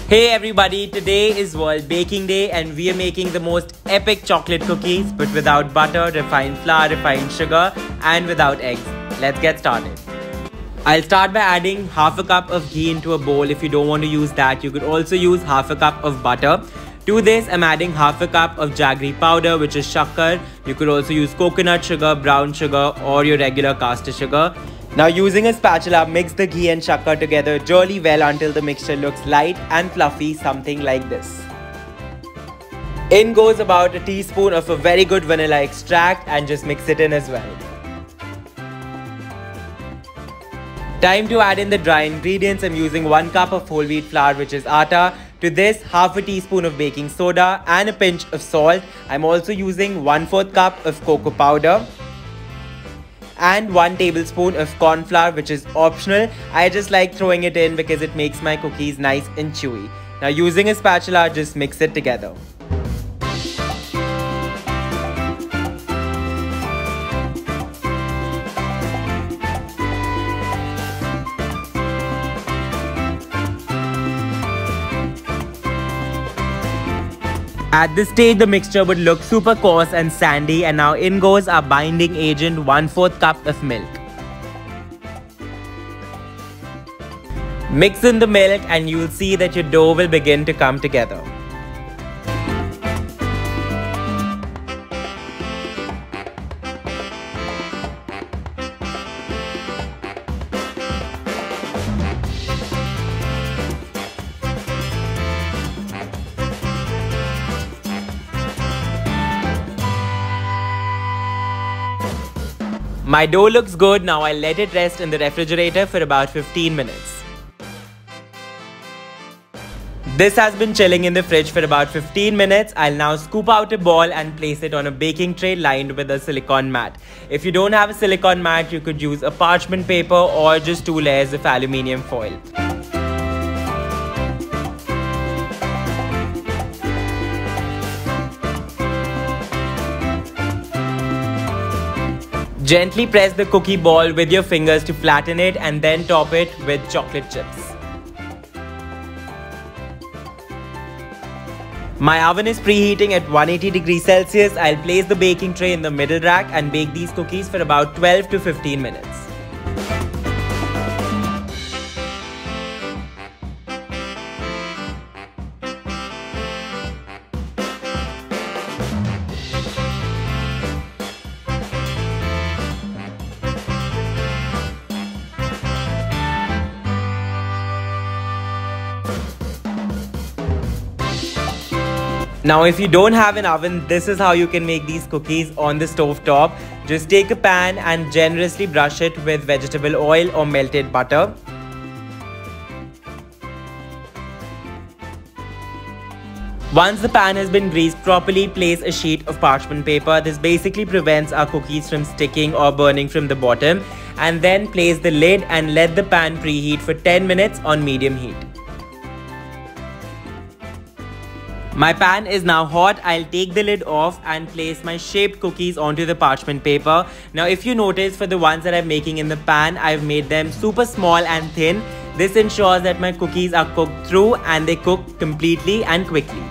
Hey everybody, today is World Baking Day and we are making the most epic chocolate cookies but without butter, refined flour, refined sugar and without eggs. Let's get started. I'll start by adding half a cup of ghee into a bowl. If you don't want to use that, you could also use half a cup of butter. To this, I'm adding half a cup of jaggery powder, which is shakkar. You could also use coconut sugar, brown sugar or your regular caster sugar. Now using a spatula, mix the ghee and shakkar together really well until the mixture looks light and fluffy, something like this. In goes about a teaspoon of a very good vanilla extract and just mix it in as well. Time to add in the dry ingredients. I'm using 1 cup of whole wheat flour, which is atta. To this, half a teaspoon of baking soda and a pinch of salt. I'm also using 1/4 cup of cocoa powder and 1 tablespoon of corn flour, which is optional. I just like throwing it in because it makes my cookies nice and chewy. Now using a spatula, just mix it together. At this stage, the mixture would look super coarse and sandy, and now in goes our binding agent, 1/4 cup of milk. Mix in the milk and you'll see that your dough will begin to come together. My dough looks good. Now I'll let it rest in the refrigerator for about 15 minutes. This has been chilling in the fridge for about 15 minutes. I'll now scoop out a ball and place it on a baking tray lined with a silicone mat. If you don't have a silicone mat, you could use a parchment paper or just 2 layers of aluminium foil. Gently press the cookie ball with your fingers to flatten it and then top it with chocolate chips. My oven is preheating at 180 degrees Celsius. I'll place the baking tray in the middle rack and bake these cookies for about 12 to 15 minutes. Now if you don't have an oven, this is how you can make these cookies on the stove top. Just take a pan and generously brush it with vegetable oil or melted butter. Once the pan has been greased properly, place a sheet of parchment paper. This basically prevents our cookies from sticking or burning from the bottom. And then place the lid and let the pan preheat for 10 minutes on medium heat. My pan is now hot. I'll take the lid off and place my shaped cookies onto the parchment paper. Now if you notice, for the ones that I'm making in the pan, I've made them super small and thin. This ensures that my cookies are cooked through and they cook completely and quickly.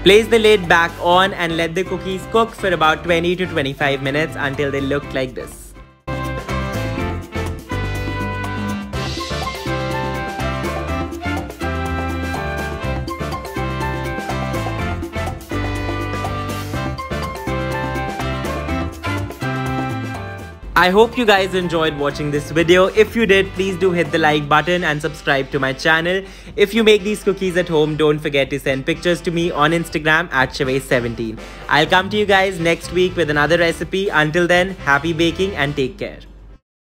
Place the lid back on and let the cookies cook for about 20 to 25 minutes until they look like this. I hope you guys enjoyed watching this video. If you did, please do hit the like button and subscribe to my channel. If you make these cookies at home, don't forget to send pictures to me on Instagram at Shivais17. I'll come to you guys next week with another recipe. Until then, happy baking and take care.